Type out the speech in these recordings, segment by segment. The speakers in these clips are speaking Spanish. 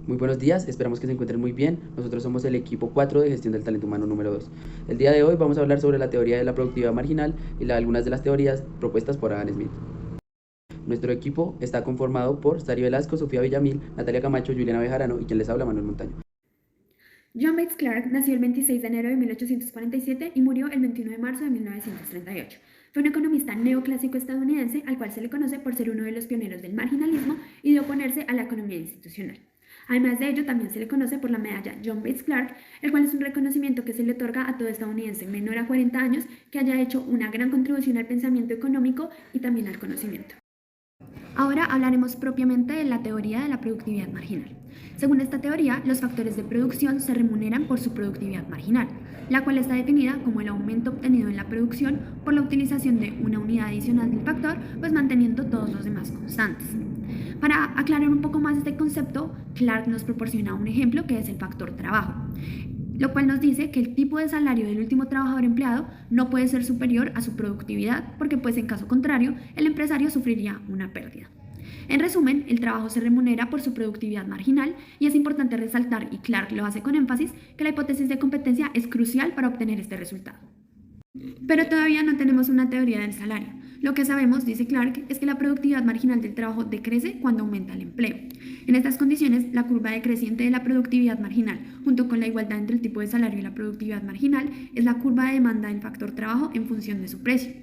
Muy buenos días, esperamos que se encuentren muy bien. Nosotros somos el equipo 4 de gestión del talento humano número 2. El día de hoy vamos a hablar sobre la teoría de la productividad marginal y algunas de las teorías propuestas por Adam Smith. Nuestro equipo está conformado por Sari Velasco, Sofía Villamil, Natalia Camacho, Juliana Bejarano y quien les habla, Manuel Montaño. John Bates Clark nació el 26 de enero de 1847 y murió el 21 de marzo de 1938. Fue un economista neoclásico estadounidense al cual se le conoce por ser uno de los pioneros del marginalismo y de oponerse a la economía institucional. Además de ello, también se le conoce por la medalla John Bates Clark, el cual es un reconocimiento que se le otorga a todo estadounidense menor a 40 años que haya hecho una gran contribución al pensamiento económico y también al conocimiento. Ahora hablaremos propiamente de la teoría de la productividad marginal. Según esta teoría, los factores de producción se remuneran por su productividad marginal, la cual está definida como el aumento obtenido en la producción por la utilización de una unidad adicional del factor, pues manteniendo todos los demás constantes. Para aclarar un poco más este concepto, Clark nos proporciona un ejemplo que es el factor trabajo, lo cual nos dice que el tipo de salario del último trabajador empleado no puede ser superior a su productividad, porque pues en caso contrario el empresario sufriría una pérdida. En resumen, el trabajo se remunera por su productividad marginal y es importante resaltar, y Clark lo hace con énfasis, que la hipótesis de competencia es crucial para obtener este resultado. Pero todavía no tenemos una teoría del salario. Lo que sabemos, dice Clark, es que la productividad marginal del trabajo decrece cuando aumenta el empleo. En estas condiciones, la curva decreciente de la productividad marginal, junto con la igualdad entre el tipo de salario y la productividad marginal, es la curva de demanda del factor trabajo en función de su precio.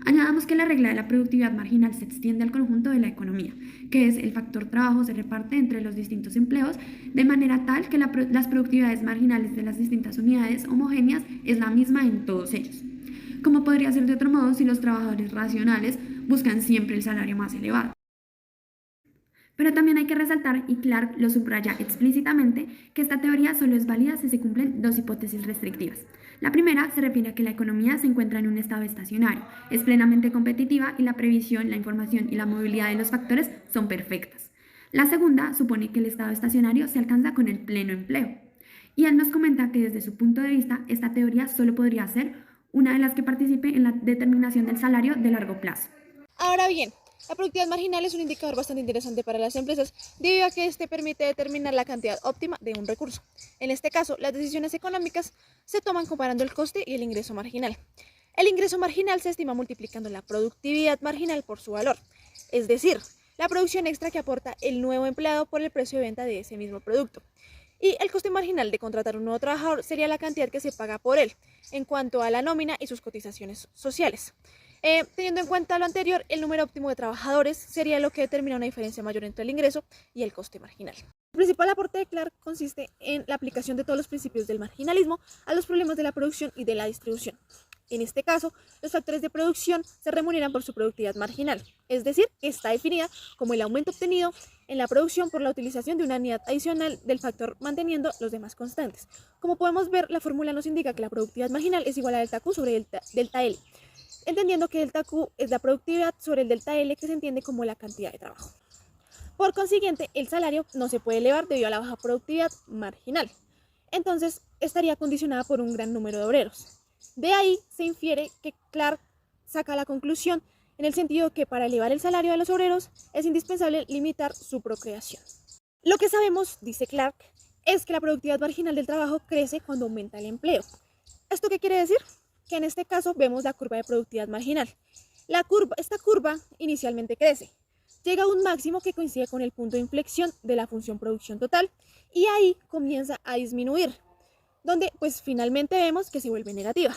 Añadamos que la regla de la productividad marginal se extiende al conjunto de la economía, que es el factor trabajo se reparte entre los distintos empleos de manera tal que las productividades marginales de las distintas unidades homogéneas es la misma en todos ellos. Como podría ser de otro modo si los trabajadores racionales buscan siempre el salario más elevado. Pero también hay que resaltar, y Clark lo subraya explícitamente, que esta teoría solo es válida si se cumplen dos hipótesis restrictivas. La primera se refiere a que la economía se encuentra en un estado estacionario, es plenamente competitiva y la previsión, la información y la movilidad de los factores son perfectas. La segunda supone que el estado estacionario se alcanza con el pleno empleo. Y él nos comenta que desde su punto de vista, esta teoría solo podría ser una de las que participe en la determinación del salario de largo plazo. Ahora bien, la productividad marginal es un indicador bastante interesante para las empresas debido a que este permite determinar la cantidad óptima de un recurso. En este caso, las decisiones económicas se toman comparando el coste y el ingreso marginal. El ingreso marginal se estima multiplicando la productividad marginal por su valor, es decir, la producción extra que aporta el nuevo empleado por el precio de venta de ese mismo producto. Y el coste marginal de contratar un nuevo trabajador sería la cantidad que se paga por él en cuanto a la nómina y sus cotizaciones sociales. Teniendo en cuenta lo anterior, el número óptimo de trabajadores sería lo que determina una diferencia mayor entre el ingreso y el coste marginal. El principal aporte de Clark consiste en la aplicación de todos los principios del marginalismo a los problemas de la producción y de la distribución. En este caso, los factores de producción se remuneran por su productividad marginal, es decir, que está definida como el aumento obtenido en la producción por la utilización de una unidad adicional del factor manteniendo los demás constantes. Como podemos ver, la fórmula nos indica que la productividad marginal es igual a delta Q sobre delta L, entendiendo que delta Q es la productividad sobre el delta L, que se entiende como la cantidad de trabajo. Por consiguiente, el salario no se puede elevar debido a la baja productividad marginal. Entonces, estaría condicionada por un gran número de obreros. De ahí se infiere que Clark saca la conclusión en el sentido que para elevar el salario de los obreros es indispensable limitar su procreación. Lo que sabemos, dice Clark, es que la productividad marginal del trabajo crece cuando aumenta el empleo. ¿Esto qué quiere decir? Que en este caso vemos la curva de productividad marginal. Esta curva inicialmente crece, llega a un máximo que coincide con el punto de inflexión de la función producción total y ahí comienza a disminuir, donde pues finalmente vemos que se vuelve negativa.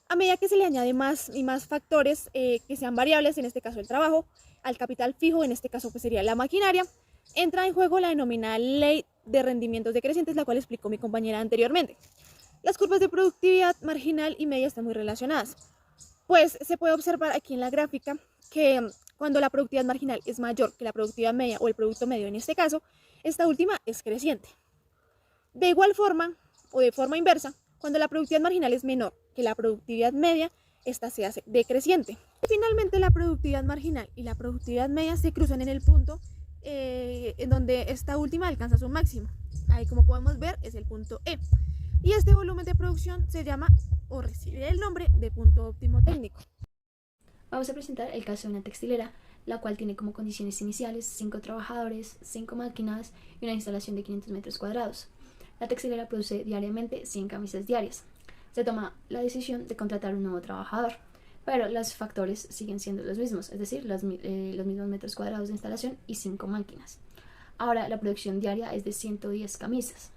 A medida que se le añade más y más factores que sean variables, en este caso el trabajo, al capital fijo, en este caso pues sería la maquinaria, entra en juego la denominada ley de rendimientos decrecientes, la cual explicó mi compañera anteriormente. Las curvas de productividad marginal y media están muy relacionadas, pues se puede observar aquí en la gráfica que cuando la productividad marginal es mayor que la productividad media o el producto medio en este caso, esta última es creciente. De igual forma, o de forma inversa, cuando la productividad marginal es menor que la productividad media, esta se hace decreciente. Y finalmente la productividad marginal y la productividad media se cruzan en el punto en donde esta última alcanza su máximo. Ahí como podemos ver es el punto E. Y este volumen de producción se llama o recibe el nombre de punto óptimo técnico. Vamos a presentar el caso de una textilera la cual tiene como condiciones iniciales 5 trabajadores, 5 máquinas y una instalación de 500 metros cuadrados. La textilera produce diariamente 100 camisas diarias. Se toma la decisión de contratar un nuevo trabajador, pero los factores siguen siendo los mismos, es decir, los mismos metros cuadrados de instalación y 5 máquinas. Ahora la producción diaria es de 110 camisas,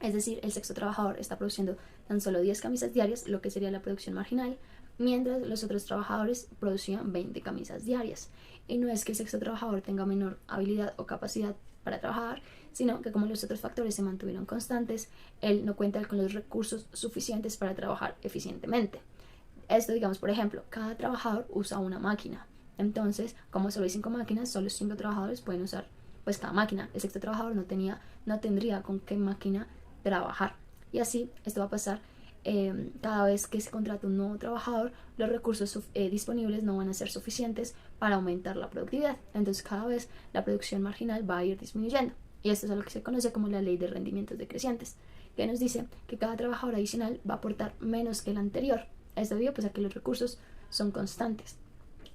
es decir, el sexto trabajador está produciendo tan solo 10 camisas diarias, lo que sería la producción marginal, mientras los otros trabajadores producían 20 camisas diarias. Y no es que el sexto trabajador tenga menor habilidad o capacidad para trabajar, sino que como los otros factores se mantuvieron constantes, él no cuenta con los recursos suficientes para trabajar eficientemente. Esto, digamos, por ejemplo, cada trabajador usa una máquina. Entonces, como solo hay 5 máquinas, solo 5 trabajadores pueden usar pues cada máquina. El sexto trabajador no tendría con qué máquina trabajar. Y así esto va a pasar cada vez que se contrata un nuevo trabajador, los recursos disponibles no van a ser suficientes para aumentar la productividad. Entonces cada vez la producción marginal va a ir disminuyendo. Y esto es lo que se conoce como la ley de rendimientos decrecientes, que nos dice que cada trabajador adicional va a aportar menos que el anterior. Esto debido pues a que los recursos son constantes,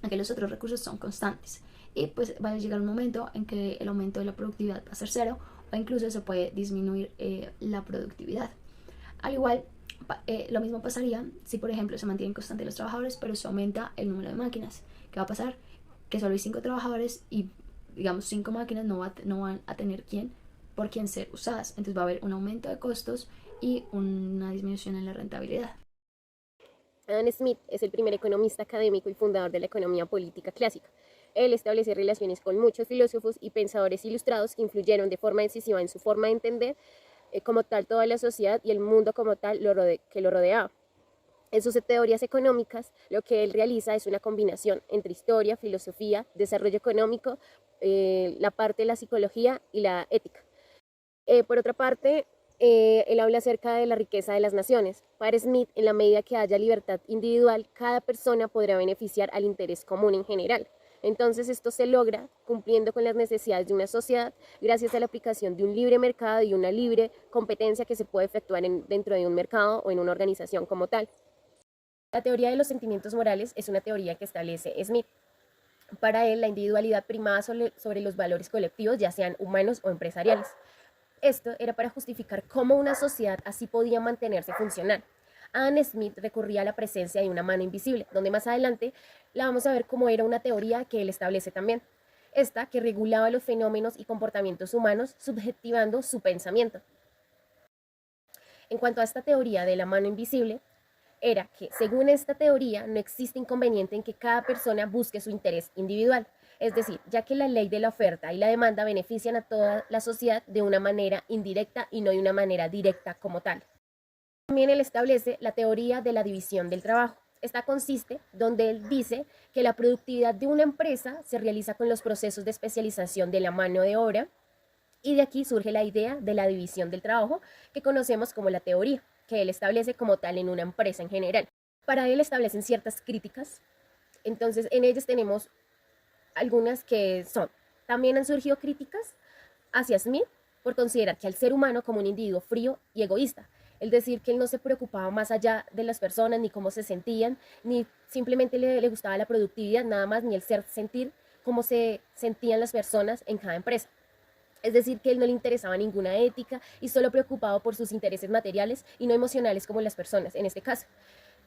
a que los otros recursos son constantes. Y pues va a llegar un momento en que el aumento de la productividad va a ser cero, o incluso se puede disminuir la productividad. Al igual, lo mismo pasaría si, por ejemplo, se mantienen constantes los trabajadores, pero se aumenta el número de máquinas. ¿Qué va a pasar? Que solo hay 5 trabajadores y, digamos, 5 máquinas no van a tener por quién ser usadas. Entonces va a haber un aumento de costos y una disminución en la rentabilidad. Adam Smith es el primer economista académico y fundador de la economía política clásica. Él establece relaciones con muchos filósofos y pensadores ilustrados que influyeron de forma decisiva en su forma de entender como tal toda la sociedad y el mundo como tal que lo rodeaba. En sus teorías económicas, lo que él realiza es una combinación entre historia, filosofía, desarrollo económico, la parte de la psicología y la ética. Por otra parte, él habla acerca de la riqueza de las naciones. Para Smith, en la medida que haya libertad individual, cada persona podrá beneficiar al interés común en general. Entonces esto se logra cumpliendo con las necesidades de una sociedad gracias a la aplicación de un libre mercado y una libre competencia que se puede efectuar dentro de un mercado o en una organización como tal. La teoría de los sentimientos morales es una teoría que establece Smith. Para él, la individualidad primaba sobre los valores colectivos, ya sean humanos o empresariales. Esto era para justificar cómo una sociedad así podía mantenerse funcional. Adam Smith recurría a la presencia de una mano invisible, donde más adelante la vamos a ver cómo era una teoría que él establece también. Esta que regulaba los fenómenos y comportamientos humanos, subjetivando su pensamiento. En cuanto a esta teoría de la mano invisible, era que, según esta teoría, no existe inconveniente en que cada persona busque su interés individual. Es decir, ya que la ley de la oferta y la demanda benefician a toda la sociedad de una manera indirecta y no de una manera directa como tal. También él establece la teoría de la división del trabajo. Esta consiste donde él dice que la productividad de una empresa se realiza con los procesos de especialización de la mano de obra, y de aquí surge la idea de la división del trabajo que conocemos como la teoría, que él establece como tal en una empresa en general. Para él establecen ciertas críticas, entonces en ellas tenemos algunas que son, también han surgido críticas hacia Smith por considerar que al ser humano como un individuo frío y egoísta, es decir, que él no se preocupaba más allá de las personas, ni cómo se sentían, ni simplemente le gustaba la productividad, nada más, ni el sentir cómo se sentían las personas en cada empresa. Es decir, que él no le interesaba ninguna ética y solo preocupado por sus intereses materiales y no emocionales como las personas, en este caso.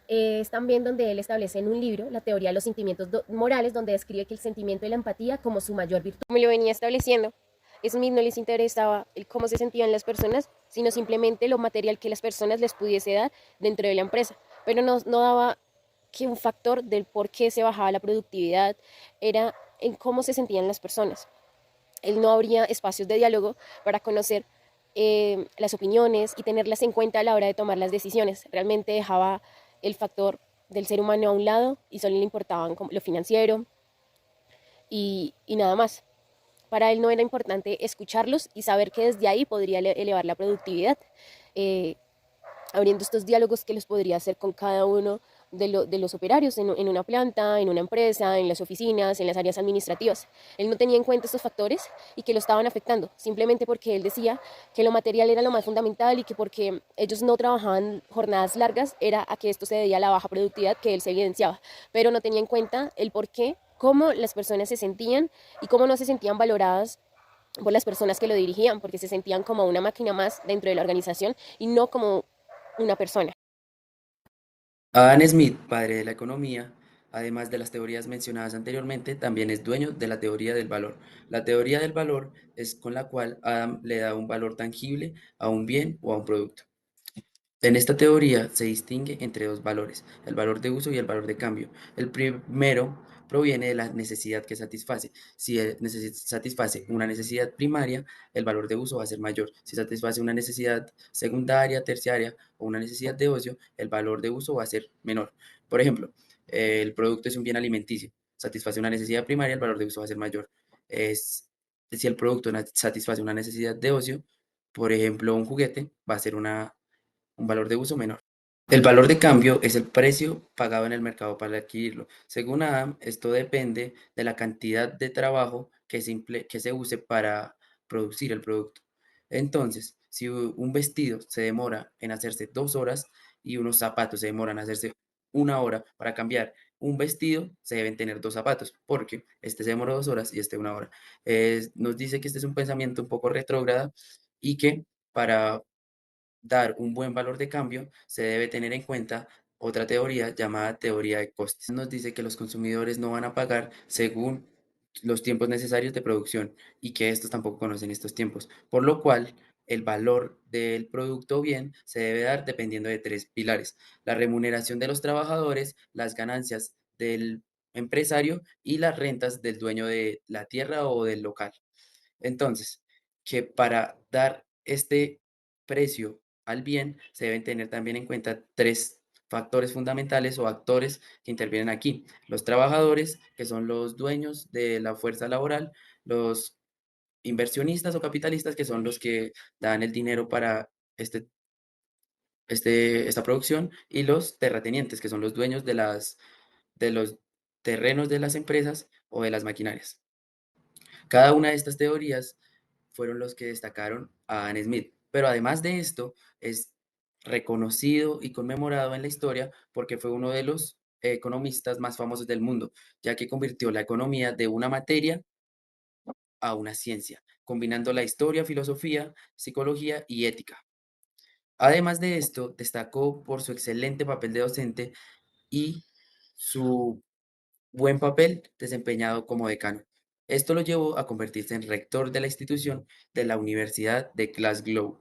Es también donde él establece en un libro la teoría de los sentimientos morales, donde describe que el sentimiento de la empatía como su mayor virtud. Como lo venía estableciendo, Smith no les interesaba el cómo se sentían las personas, sino simplemente lo material que las personas les pudiese dar dentro de la empresa, pero no daba que un factor del por qué se bajaba la productividad era en cómo se sentían las personas. Él no abría espacios de diálogo para conocer las opiniones y tenerlas en cuenta a la hora de tomar las decisiones. Realmente dejaba el factor del ser humano a un lado y solo le importaban lo financiero y nada más. Para él no era importante escucharlos y saber que desde ahí podría elevar la productividad, abriendo estos diálogos que los podría hacer con cada uno de los operarios en una planta, en una empresa, en las oficinas, en las áreas administrativas. Él no tenía en cuenta estos factores y que lo estaban afectando, simplemente porque él decía que lo material era lo más fundamental y que porque ellos no trabajaban jornadas largas era a que esto se debía a la baja productividad que él se evidenciaba, pero no tenía en cuenta el por qué cómo las personas se sentían y cómo no se sentían valoradas por las personas que lo dirigían, porque se sentían como una máquina más dentro de la organización y no como una persona. Adam Smith, padre de la economía, además de las teorías mencionadas anteriormente, también es dueño de la teoría del valor. La teoría del valor es con la cual Adam le da un valor tangible a un bien o a un producto. En esta teoría se distingue entre dos valores, el valor de uso y el valor de cambio. El primero proviene de la necesidad que satisface. Si satisface una necesidad primaria, el valor de uso va a ser mayor. Si satisface una necesidad secundaria, terciaria o una necesidad de ocio, el valor de uso va a ser menor. Por ejemplo, el producto es un bien alimenticio. Satisface una necesidad primaria, el valor de uso va a ser mayor. Si el producto satisface una necesidad de ocio, por ejemplo, un juguete, va a ser un valor de uso menor. El valor de cambio es el precio pagado en el mercado para adquirirlo. Según Adam, esto depende de la cantidad de trabajo que se use para producir el producto. Entonces, si un vestido se demora en hacerse 2 horas y unos zapatos se demoran en hacerse 1 hora para cambiar un vestido, se deben tener dos zapatos, porque este se demoró 2 horas y este 1 hora. Nos dice que este es un pensamiento un poco retrógrado y que para dar un buen valor de cambio, se debe tener en cuenta otra teoría llamada teoría de costes. Nos dice que los consumidores no van a pagar según los tiempos necesarios de producción y que estos tampoco conocen estos tiempos, por lo cual el valor del producto o bien se debe dar dependiendo de tres pilares: la remuneración de los trabajadores, las ganancias del empresario y las rentas del dueño de la tierra o del local. Entonces, que para dar este precio al bien, se deben tener también en cuenta tres factores fundamentales o actores que intervienen aquí. Los trabajadores, que son los dueños de la fuerza laboral, los inversionistas o capitalistas, que son los que dan el dinero para esta producción, y los terratenientes, que son los dueños de los terrenos de las empresas o de las maquinarias. Cada una de estas teorías fueron los que destacaron a Adam Smith, pero además de esto es reconocido y conmemorado en la historia porque fue uno de los economistas más famosos del mundo, ya que convirtió la economía de una materia a una ciencia, combinando la historia, filosofía, psicología y ética. Además de esto, destacó por su excelente papel de docente y su buen papel desempeñado como decano. Esto lo llevó a convertirse en rector de la institución de la Universidad de Glasgow.